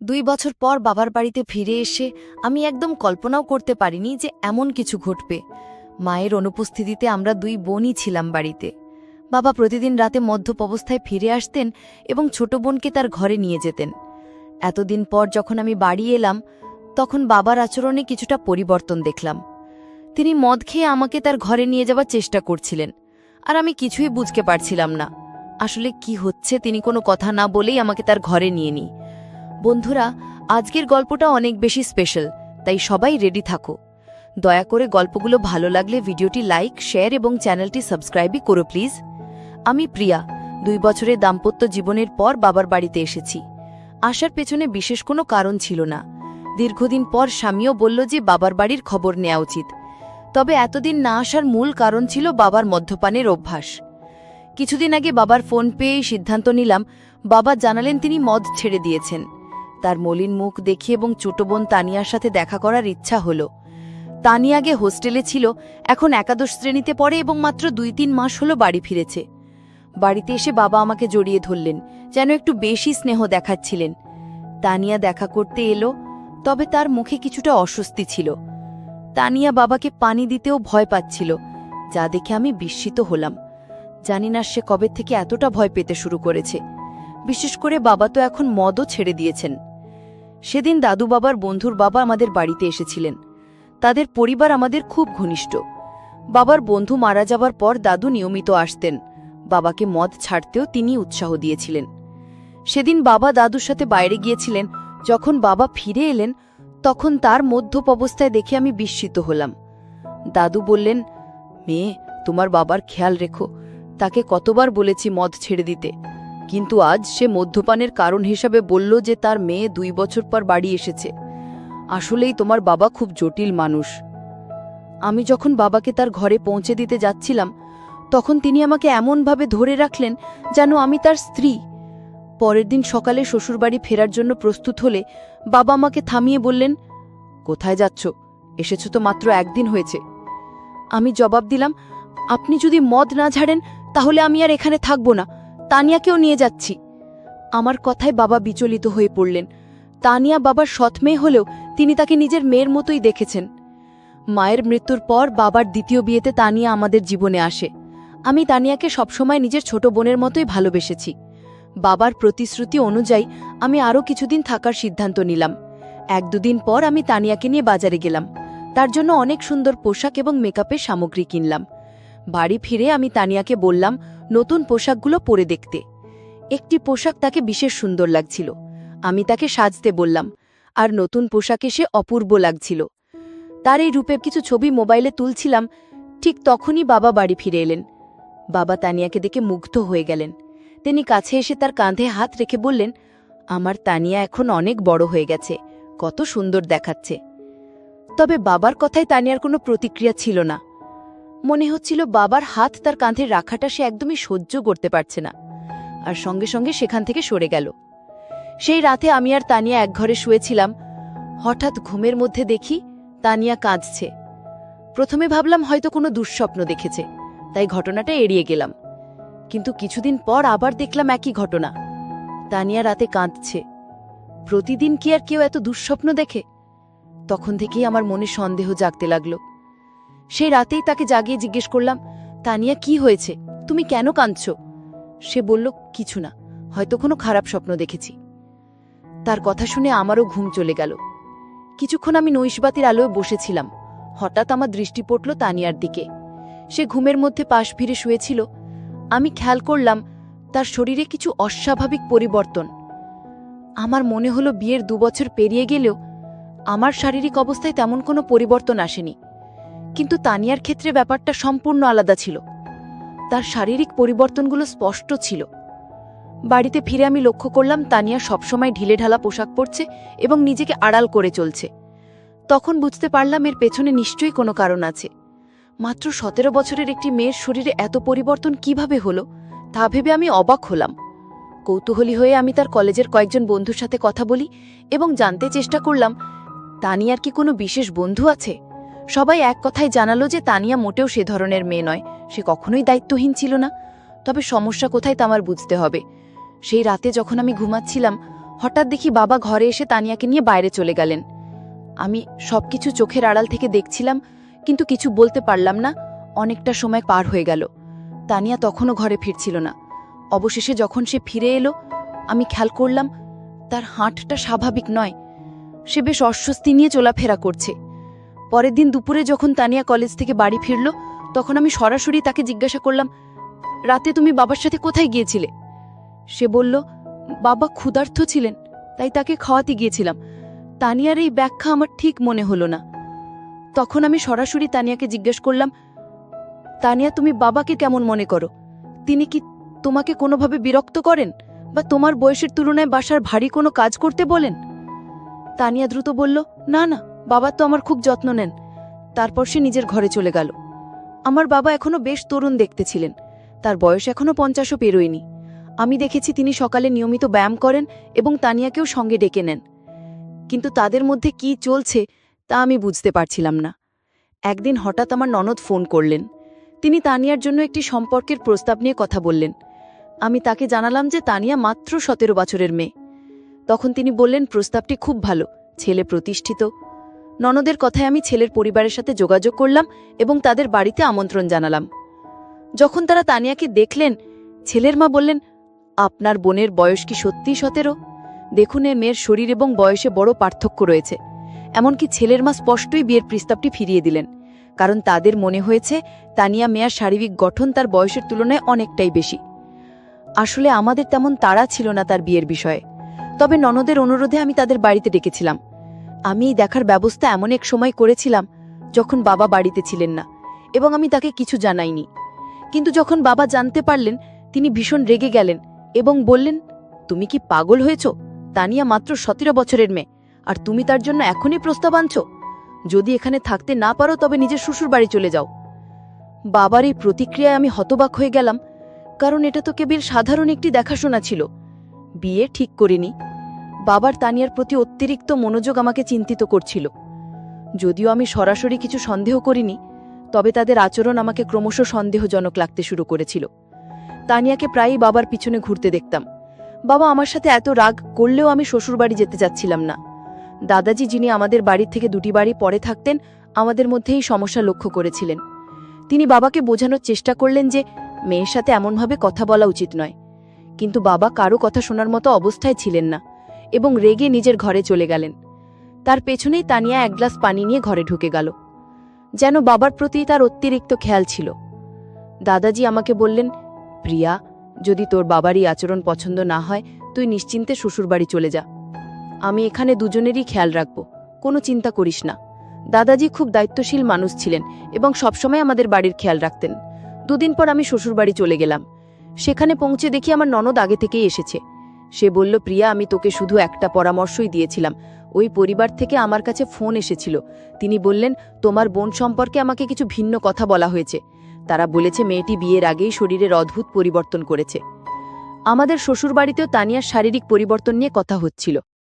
2 বছর পর বাবার বাড়িতে ফিরে এসে আমি একদম কল্পনাও করতে পারিনি যে এমন কিছু ঘটবে। মায়ের অনুপস্থিতিতে আমরা 2 বোনই ছিলাম বাড়িতে। বাবা প্রতিদিন রাতে মদ্যপ অবস্থায় ফিরে আসতেন এবং ছোট বোনকে তার ঘরে নিয়ে যেতেন। এতদিন পর যখন আমি বাড়ি এলাম, তখন বাবার আচরণে কিছুটা পরিবর্তন দেখলাম। তিনি মদ খেয়ে আমাকে তার ঘরে নিয়ে যাওয়ার চেষ্টা করছিলেন, আর আমি কিছুই বুঝতে পারছিলাম না আসলে কি হচ্ছে। তিনি কোনো কথা না বলেই আমাকে তার ঘরে নিয়ে নিই। বন্ধুরা, আজকের গল্পটা অনেক বেশি স্পেশাল, তাই সবাই রেডি থাকো। দয়া করে গল্পগুলো ভালো লাগলে ভিডিওটি লাইক, শেয়ার এবং চ্যানেলটি সাবস্ক্রাইবই করো প্লিজ। আমি প্রিয়া, 2 বছরের দাম্পত্য জীবনের পর বাবার বাড়িতে এসেছি। আসার পেছনে বিশেষ কোনো কারণ ছিল না। দীর্ঘদিন পর স্বামীও বলল যে বাবার বাড়ির খবর নেওয়া উচিত। তবে এতদিন না আসার মূল কারণ ছিল বাবার মদ্যপানের অভ্যাস। কিছুদিন আগে বাবার ফোন পেয়েই সিদ্ধান্ত নিলাম। বাবা জানালেন তিনি মদ ছেড়ে দিয়েছেন। তার মলিন মুখ দেখে এবং ছোট বোন তানিয়ার সাথে দেখা করার ইচ্ছা হলো। তানিয়া আগে হোস্টেলে ছিল, এখন একাদশ শ্রেণীতে পড়ে এবং মাত্র 2-3 মাস হলো বাড়ি ফিরেছে। বাড়িতে এসে বাবা আমাকে জড়িয়ে ধরলেন, যেন একটু বেশি স্নেহ দেখাচ্ছিলেন। তানিয়া দেখা করতে এলো, তবে তার মুখে কিছুটা অস্বস্তি ছিল। তানিয়া বাবাকে পানি দিতেও ভয় পাচ্ছিল, যা দেখে আমি বিস্মিত হলাম। জানি না সে কবে থেকে এতটা ভয় পেতে শুরু করেছে। বিশেষ করে বাবা তো এখন মদও ছেড়ে দিয়েছেন। সেদিন দাদু বাবার বন্ধুর বাবা আমাদের বাড়িতে এসেছিলেন। তাদের পরিবার আমাদের খুব ঘনিষ্ঠ। বাবার বন্ধু মারা যাবার পর দাদু নিয়মিত আসতেন। বাবাকে মদ ছাড়তেও তিনি উৎসাহ দিয়েছিলেন। সেদিন বাবা দাদুর সাথে বাইরে গিয়েছিলেন। যখন বাবা ফিরে এলেন, তখন তার মদ্যপ অবস্থায় দেখে আমি বিস্মিত হলাম। দাদু বললেন, মেয়ে, তোমার বাবার খেয়াল রেখো। তাকে কতবার বলেছি মদ ছেড়ে দিতে, কিন্তু আজ সে মদ্যপানের কারণ হিসাবে বলল যে তার মেয়ে 2 বছর পর বাড়ি এসেছে। আসলেই তোমার বাবা খুব জটিল মানুষ। আমি যখন বাবাকে তার ঘরে পৌঁছে দিতে যাচ্ছিলাম, তখন তিনি আমাকে এমনভাবে ধরে রাখলেন যেন আমি তার স্ত্রী। পরের দিন সকালে শ্বশুরবাড়ি ফেরার জন্য প্রস্তুত হলে বাবা আমাকে থামিয়ে বললেন, কোথায় যাচ্ছ? এসেছ তো মাত্র 1 দিন হয়েছে। আমি জবাব দিলাম, আপনি যদি মদ না ঝাড়েন তাহলে আমি আর এখানে থাকব না। তানিয়াকেও নিয়ে যাচ্ছি। আমার কথায় বাবা বিচলিত হয়ে পড়লেন। তানিয়া বাবার সৎ মেয়ে হলেও তিনি তাকে নিজের মেয়ের মতোই দেখেছেন। মায়ের মৃত্যুর পর বাবার দ্বিতীয় বিয়েতে তানিয়া আমাদের জীবনে আসে। আমি তানিয়াকে সবসময় নিজের ছোট বোনের মতোই ভালোবেসেছি। বাবার প্রতিশ্রুতি অনুযায়ী আমি আরও কিছুদিন থাকার সিদ্ধান্ত নিলাম। 1-2 দিন পর আমি তানিয়াকে নিয়ে বাজারে গেলাম। তার জন্য অনেক সুন্দর পোশাক এবং মেকআপের সামগ্রী কিনলাম। বাড়ি ফিরে আমি তানিয়াকে বললাম নতুন পোশাকগুলো পরে দেখতে। একটি পোশাক তাকে বিশেষ সুন্দর লাগছিল। আমি তাকে সাজতে বললাম, আর নতুন পোশাকে সে অপূর্ব লাগছিল। তার এই রূপে কিছু ছবি মোবাইলে তুলছিলাম। ঠিক তখনই বাবা বাড়ি ফিরে এলেন। বাবা তানিয়াকে দেখে মুগ্ধ হয়ে গেলেন। তিনি কাছে এসে তার কাঁধে হাত রেখে বললেন, আমার তানিয়া এখন অনেক বড় হয়ে গেছে, কত সুন্দর দেখাচ্ছে। তবে বাবার কথায় তানিয়ার কোনো প্রতিক্রিয়া ছিল না। মনে হচ্ছিল বাবার হাত তার কাঁধে রাখাটা সে একদমই সহ্য করতে পারছে না, আর সঙ্গে সঙ্গে সেখান থেকে সরে গেল। সেই রাতে আমি আর তানিয়া এক ঘরে শুয়েছিলাম। হঠাৎ ঘুমের মধ্যে দেখি তানিয়া কাঁদছে। প্রথমে ভাবলাম হয়তো কোনো দুঃস্বপ্ন দেখেছে, তাই ঘটনাটা এড়িয়ে গেলাম। কিন্তু কিছুদিন পর আবার দেখলাম একই ঘটনা। তানিয়া রাতে কাঁদছে। প্রতিদিন কি আর কেউ এত দুঃস্বপ্ন দেখে? তখন থেকেই আমার মনে সন্দেহ জাগতে লাগলো। সেই রাতেই তাকে জাগিয়ে জিজ্ঞেস করলাম, তানিয়া, কি হয়েছে? তুমি কেন কাঁদছ? সে বলল, কিছু না, হয়তো কোনো খারাপ স্বপ্ন দেখেছি। তার কথা শুনে আমারও ঘুম চলে গেল। কিছুক্ষণ আমি নৈশবাতির আলোয় বসেছিলাম। হঠাৎ আমার দৃষ্টি পড়ল তানিয়ার দিকে। সে ঘুমের মধ্যে পাশ ফিরে শুয়েছিল। আমি খেয়াল করলাম তার শরীরে কিছু অস্বাভাবিক পরিবর্তন। আমার মনে হলো বিয়ের 2 বছর পেরিয়ে গেলেও আমার শারীরিক অবস্থায় তেমন কোনো পরিবর্তন আসেনি, কিন্তু তানিয়ার ক্ষেত্রে ব্যাপারটা সম্পূর্ণ আলাদা ছিল। তার শারীরিক পরিবর্তনগুলো স্পষ্ট ছিল। বাড়িতে ফিরে আমি লক্ষ্য করলাম তানিয়া সবসময় ঢিলেঢালা পোশাক পরছে এবং নিজেকে আড়াল করে চলছে। তখন বুঝতে পারলাম এর পেছনে নিশ্চয়ই কোনো কারণ আছে। মাত্র 17 বছরের একটি মেয়ের শরীরে এত পরিবর্তন কিভাবে হলো তা ভেবে আমি অবাক হলাম। কৌতূহলী হয়ে আমি তার কলেজের কয়েকজন বন্ধুর সাথে কথা বলি এবং জানতে চেষ্টা করলাম তানিয়ার কি কোনো বিশেষ বন্ধু আছে। সবাই এক কথায় জানালো যে তানিয়া মোটেও সে ধরনের মেয়ে নয়, সে কখনোই দায়িত্বহীন ছিল না। তবে সমস্যা কোথায় তা আমার বুঝতে হবে। সেই রাতে যখন আমি ঘুমাচ্ছিলাম, হঠাৎ দেখি বাবা ঘরে এসে তানিয়াকে নিয়ে বাইরে চলে গেলেন। আমি সবকিছু চোখের আড়াল থেকে দেখছিলাম, কিন্তু কিছু বলতে পারলাম না। অনেকটা সময় পার হয়ে গেল, তানিয়া তখনও ঘরে ফিরছিল না। অবশেষে যখন সে ফিরে এলো, আমি খেয়াল করলাম তার হাঁটটা স্বাভাবিক নয়। সে বেশ অস্বস্তি নিয়ে চলাফেরা করছে। পরের দিন দুপুরে যখন তানিয়া কলেজ থেকে বাড়ি ফিরল, তখন আমি সরাসরি তাকে জিজ্ঞাসা করলাম, রাতে তুমি বাবার সাথে কোথায় গিয়েছিলে? সে বলল, বাবা ক্ষুধার্ত ছিলেন, তাই তাকে খাওয়াতে গিয়েছিলাম। তানিয়ার এই ব্যাখ্যা আমার ঠিক মনে হলো না। তখন আমি সরাসরি তানিয়াকে জিজ্ঞেস করলাম, তানিয়া, তুমি বাবাকে কেমন মনে করো? তিনি কি তোমাকে কোনোভাবে বিরক্ত করেন বা তোমার বয়সের তুলনায় বাসার ভারী কোনো কাজ করতে বলেন? তানিয়া দ্রুত বলল, না না, বাবা তো আমার খুব যত্ন নেন। তারপর সে নিজের ঘরে চলে গেল। আমার বাবা এখনো বেশ তরুণ দেখতে ছিলেন, তার বয়স এখনো 50ও পেরোয়নি। আমি দেখেছি তিনি সকালে নিয়মিত ব্যায়াম করেন এবং তানিয়াকেও সঙ্গে ডেকে নেন। কিন্তু তাদের মধ্যে কি চলছে তা আমি বুঝতে পারছিলাম না। একদিন হঠাৎ আমার ননদ ফোন করলেন। তিনি তানিয়ার জন্য একটি সম্পর্কের প্রস্তাব নিয়ে কথা বললেন। আমি তাকে জানালাম যে তানিয়া মাত্র 17 বছরের মেয়ে। তখন তিনি বললেন, প্রস্তাবটি খুব ভালো, ছেলে প্রতিষ্ঠিত। ননদের কথায় আমি ছেলের পরিবারের সাথে যোগাযোগ করলাম এবং তাদের বাড়িতে আমন্ত্রণ জানালাম। যখন তারা তানিয়াকে দেখলেন, ছেলের মা বললেন, আপনার বোনের বয়স কি সত্যিই 17? দেখুন, এ মেয়ের শরীর এবং বয়সে বড় পার্থক্য রয়েছে। এমনকি ছেলের মা স্পষ্টই বিয়ের প্রস্তাবটি ফিরিয়ে দিলেন, কারণ তাদের মনে হয়েছে তানিয়া মেয়ার শারীরিক গঠন তার বয়সের তুলনায় অনেকটাই বেশি। আসলে আমাদের তেমন তাড়া ছিল না তার বিয়ের বিষয়ে, তবে ননদের অনুরোধে আমি তাদের বাড়িতে ডেকেছিলাম। আমি এই দেখার ব্যবস্থা এমন এক সময় করেছিলাম যখন বাবা বাড়িতে ছিলেন না, এবং আমি তাকে কিছু জানাইনি। কিন্তু যখন বাবা জানতে পারলেন, তিনি ভীষণ রেগে গেলেন এবং বললেন, তুমি কি পাগল হয়েছ? তানিয়া মাত্র 17 বছরের মেয়ে, আর তুমি তার জন্য এখনই প্রস্তাব আনছ? যদি এখানে থাকতে না পারো তবে নিজের শ্বশুর বাড়ি চলে যাও। বাবার এই প্রতিক্রিয়ায় আমি হতবাক হয়ে গেলাম, কারণ এটা তো কেবল সাধারণ একটি দেখাশোনা ছিল, বিয়ে ঠিক করিনি। বাবার তানিয়ার প্রতি অতিরিক্ত মনোযোগ আমাকে চিন্তিত করছিল। যদিও আমি সরাসরি কিছু সন্দেহ করিনি, তবে তাদের আচরণ আমাকে ক্রমশ সন্দেহজনক লাগতে শুরু করেছিল। তানিয়াকে প্রায়ই বাবার পিছনে ঘুরতে দেখতাম। বাবা আমার সাথে এত রাগ করলেও আমি শ্বশুরবাড়ি যেতে চাচ্ছিলাম না। দাদাজি, যিনি আমাদের বাড়ির থেকে 2টি বাড়ি পরে থাকতেন, আমাদের মধ্যে এই সমস্যা লক্ষ্য করেছিলেন। তিনি বাবাকে বোঝানোর চেষ্টা করলেন যে মেয়ের সাথে এমনভাবে কথা বলা উচিত নয়, কিন্তু বাবা কারো কথা শোনার মতো অবস্থায় ছিলেন না এবং রেগে নিজের ঘরে চলে গেলেন। তার পেছনেই তানিয়া এক গ্লাস পানি নিয়ে ঘরে ঢুকে গেল, যেন বাবার প্রতি তার অতিরিক্ত খেয়াল ছিল। দাদাজি আমাকে বললেন, প্রিয়া, যদি তোর বাবারই আচরণ পছন্দ না হয়, তুই নিশ্চিন্তে শ্বশুরবাড়ি চলে যা। আমি এখানে দুজনেরই খেয়াল রাখব, কোনো চিন্তা করিস না। দাদাজি খুব দায়িত্বশীল মানুষ ছিলেন এবং সবসময় আমাদের বাড়ির খেয়াল রাখতেন। 2 দিন পর আমি শ্বশুরবাড়ি চলে গেলাম। সেখানে পৌঁছে দেখি আমার ননদ আগে থেকেই এসেছে। সে বলল, প্রিয়া, আমি তোকে শুধু একটা পরামর্শই দিয়েছিলাম। ওই পরিবার থেকে আমার কাছে ফোন এসেছিল। তিনি বললেন, তোমার বোন সম্পর্কে আমাকে কিছু ভিন্ন কথা বলা হয়েছে। তারা বলেছে মেয়েটি বিয়ের আগেই শরীরের অদ্ভুত পরিবর্তন করেছে। আমাদের শ্বশুরবাড়িতেও তানিয়ার শারীরিক পরিবর্তন নিয়ে কথা হচ্ছিল।